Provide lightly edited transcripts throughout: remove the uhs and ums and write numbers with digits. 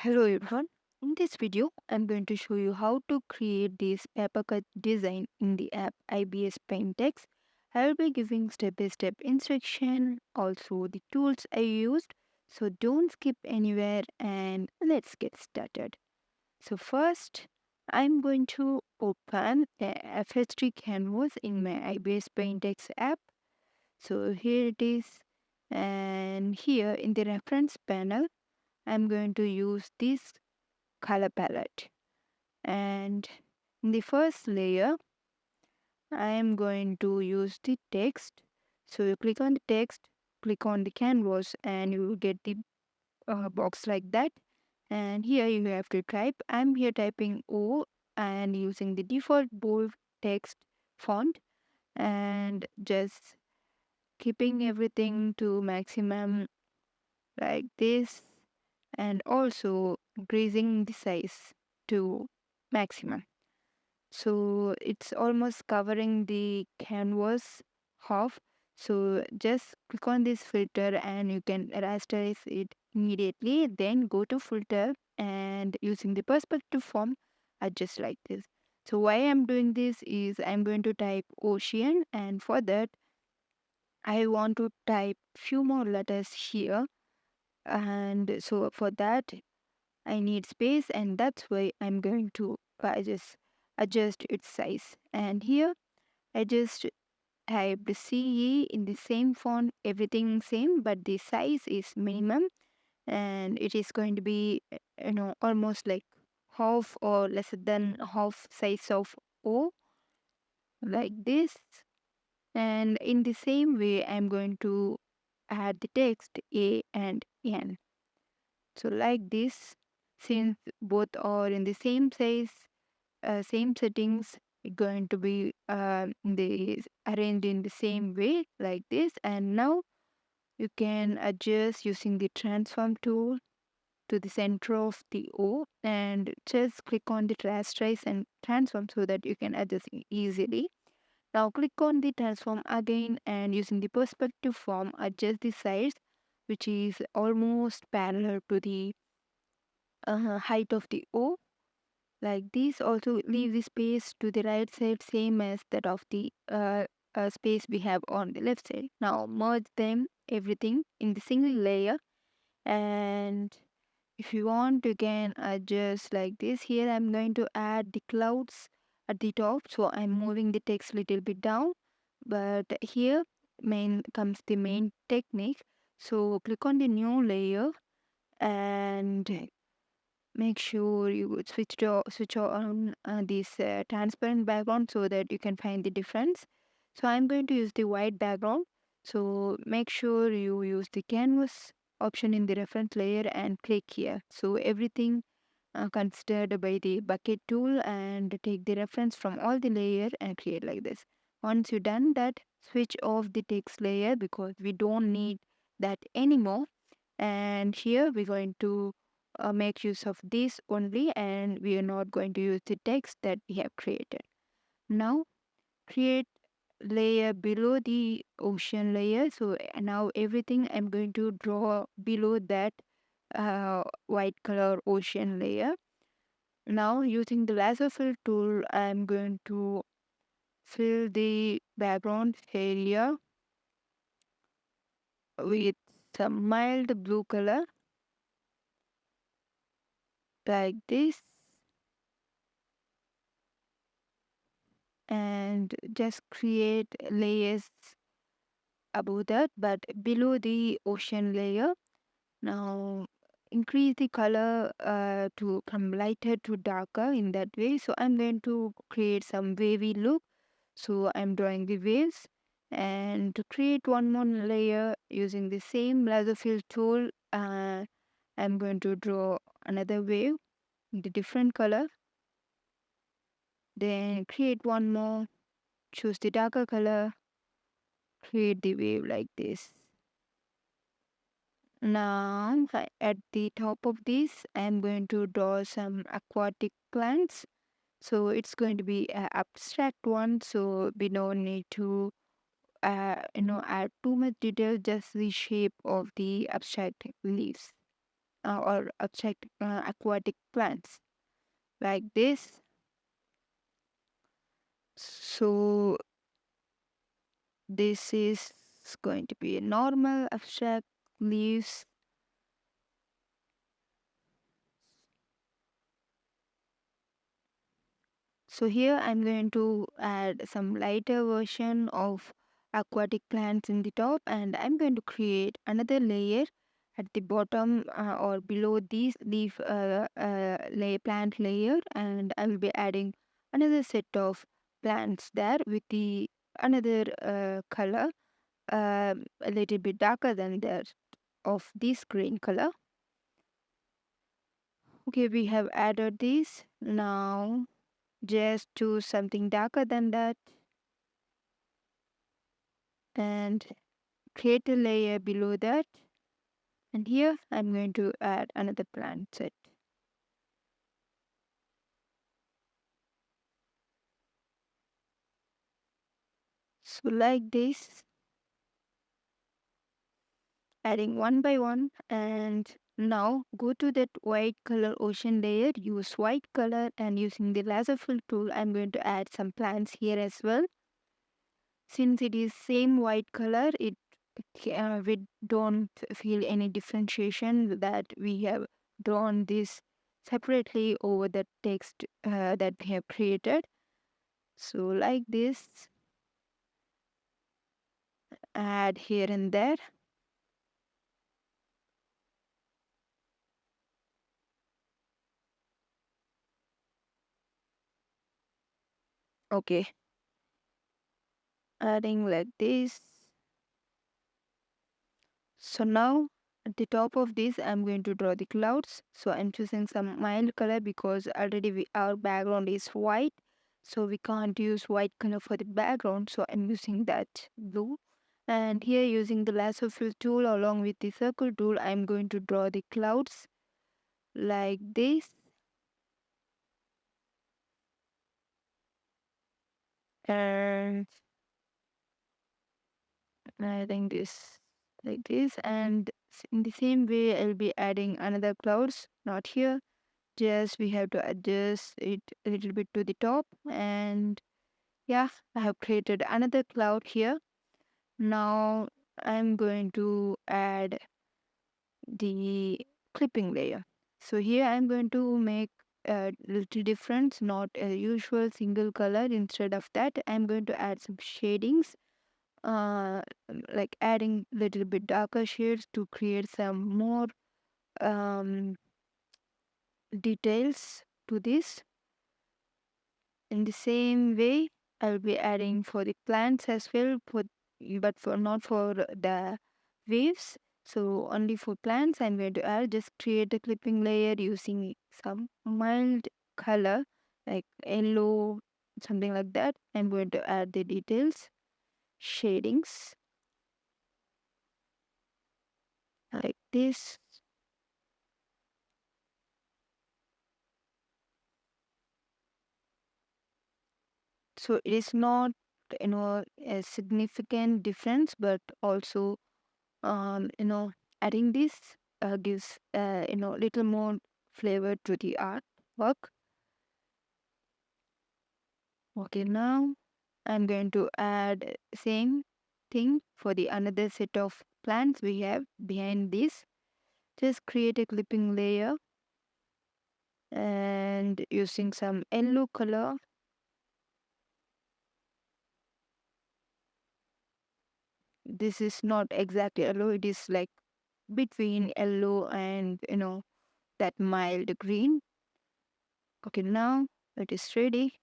Hello everyone. In this video, I'm going to show you how to create this PaperCut design in the app IBIS Paint X. I'll be giving step-by-step instruction, also the tools I used. So don't skip anywhere and let's get started. So first, I'm going to open the FH3 canvas in my IBIS Paint X app. So here it is, and here in the reference panel, I'm going to use this color palette, and in the first layer I am going to use the text. So you click on the text, click on the canvas, and you will get the box like that. And here you have to type. I'm here typing O and using the default bold text font, and just keeping everything to maximum like this, and also increasing the size to maximum. So it's almost covering the canvas half. So just click on this filter and you can rasterize it immediately. Then go to filter and using the perspective form, adjust like this. So why I'm doing this is I'm going to type ocean, and for that I want to type few more letters here. And so for that I need space, and that's why I'm going to just adjust its size. And here I just typed CE in the same font, everything same, but the size is minimum, and it is going to be almost like half or lesser than half size of O, like this. And in the same way I'm going to add the text A and N. So like this, since both are in the same size, same settings, going to be arranged in the same way like this. And now you can adjust using the transform tool to the center of the O, and just click on the rasterize and transform so that you can adjust easily. Now click on the transform again, and using the perspective form adjust the size, which is almost parallel to the height of the O, like this. Also leave the space to the right side same as that of the space we have on the left side. Now merge them everything in the single layer, and if you want you can adjust like this. Here I'm going to add the clouds at the top, so I'm moving the text little bit down. But here main comes the main technique. So click on the new layer and make sure you switch on this transparent background so that you can find the difference. So I'm going to use the white background. So make sure you use the canvas option in the reference layer and click here. So everything considered by the bucket tool, and take the reference from all the layer and create like this. Once you done that, switch off the text layer because we don't need that anymore. And here we're going to make use of this only, and we are not going to use the text that we have created. Now create layer below the ocean layer. So now everything I'm going to draw below that white color ocean layer. Now using the lasso fill tool I'm going to fill the background area with some mild blue color like this, and just create layers above that but below the ocean layer. Now increase the color to from lighter to darker in that way. So I'm going to create some wavy look, so I'm drawing the waves. And to create one more layer using the same lasso fill tool, I'm going to draw another wave in the different color, then create one more, choose the darker color, create the wave like this. Now, at the top of this, I'm going to draw some aquatic plants. So it's going to be an abstract one, so we don't need to, add too much detail, just the shape of the abstract leaves. or abstract aquatic plants like this. So this is going to be a normal abstract leaves. So here I'm going to add some lighter version of aquatic plants in the top, and I'm going to create another layer at the bottom or below this leaf plant layer, and I will be adding another set of plants there with the another color a little bit darker than that of this green color. Okay, we have added this. Now just choose something darker than that and create a layer below that. And here I'm going to add another plant set. So like this, adding one by one. And now go to that white color ocean layer, use white color, and using the laser fill tool I'm going to add some plants here as well. Since it is same white color, we don't feel any differentiation that we have drawn this separately over the text that we have created. So like this, add here and there. Okay, adding like this. So now at the top of this, I'm going to draw the clouds. So I'm choosing some mild color because already our background is white. So we can't use white color for the background. So I'm using that blue. And here using the lasso fill tool along with the circle tool, I'm going to draw the clouds like this. And adding this like this. And in the same way, I'll be adding another clouds, not here. Just we have to adjust it a little bit to the top. And yeah, I have created another cloud here. Now I'm going to add the clipping layer. So here I'm going to make a little difference, not a usual single color. Instead of that, I'm going to add some shadings, like adding little bit darker shades to create some more um, details to this. In the same way, I'll be adding for the plants as well, but for not for the waves. So only for plants, I'm going to add just create a clipping layer using some mild color like yellow, something like that. I'm going to add the details, shadings like this. So it is not a significant difference, but also adding this gives little more flavor to the artwork. Okay, now I'm going to add same thing for the another set of plants we have behind this. Just create a clipping layer and using some yellow color. This is not exactly yellow, it is like between yellow and that mild green. Okay, now it is ready.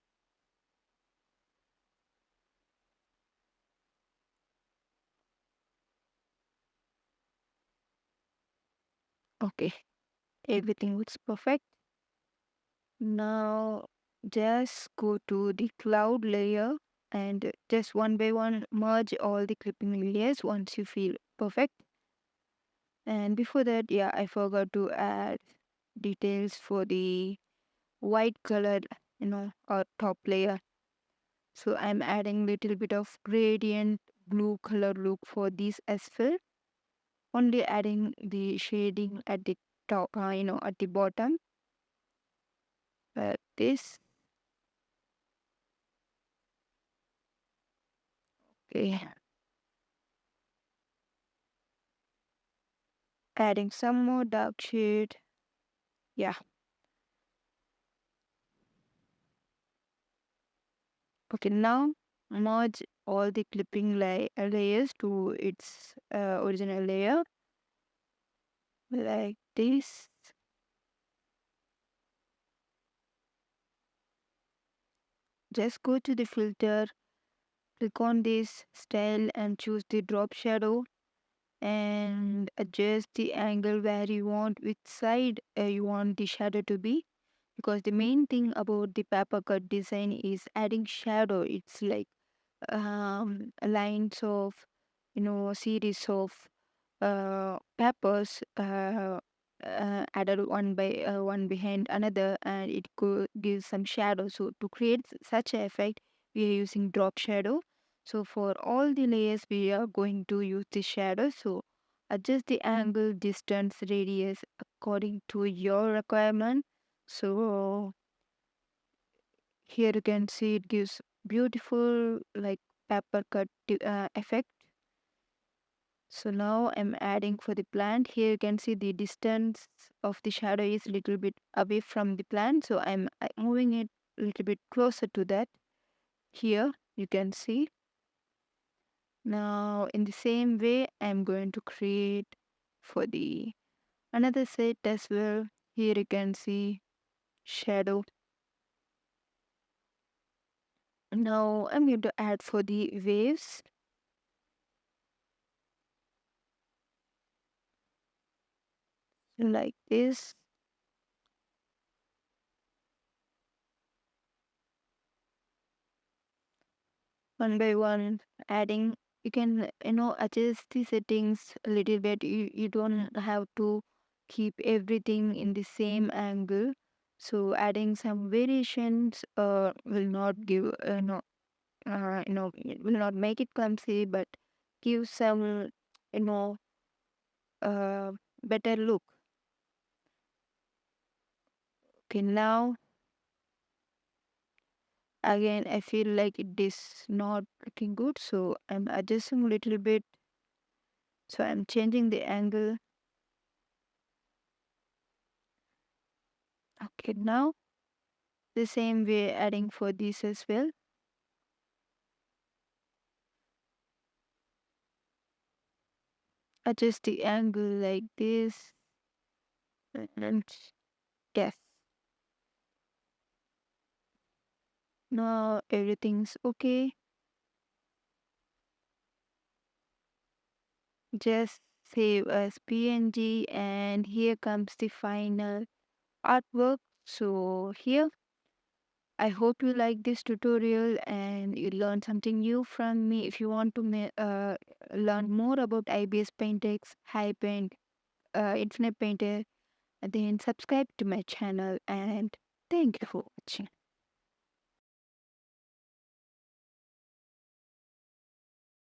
Okay, everything looks perfect. Now just go to the cloud layer and just one by one merge all the clipping layers once you feel perfect. And before that, yeah, I forgot to add details for the white color, or top layer. So I'm adding little bit of gradient blue color look for this as well. Only adding the shading at the top, at the bottom, this. Okay, adding some more dark shade. Yeah. Okay, now merge all the clipping layers to its original layer like this. Just go to the filter, click on this style and choose the drop shadow and adjust the angle where you want, which side you want the shadow to be. Because the main thing about the paper cut design is adding shadow. It's like lines of, series of peppers added one behind another, and it gives some shadow. So to create such an effect, we are using drop shadow. So for all the layers, we are going to use the shadow. So adjust the angle, distance, radius according to your requirement. So here you can see it gives beautiful like pepper cut effect. So now I'm adding for the plant. Here you can see the distance of the shadow is little bit away from the plant. So I'm moving it a little bit closer to that. Here you can see. Now in the same way, I'm going to create for the another set as well. Here you can see shadow. Now I'm going to add for the waves like this. One by one, adding. You can adjust the settings a little bit. You don't have to keep everything in the same angle. So adding some variations will not give it will not make it clumsy, but give some you know uh, better look. Okay, now again I feel like it is not looking good, so I'm adjusting a little bit. So I'm changing the angle. Okay, now the same way adding for this as well. Adjust the angle like this and yes. Now everything's okay. Just save as PNG and here comes the final artwork. So here I hope you like this tutorial and you learned something new from me. If you want to learn more about IBS Paint X, High Paint, Infinite Painter, then subscribe to my channel and thank you for watching.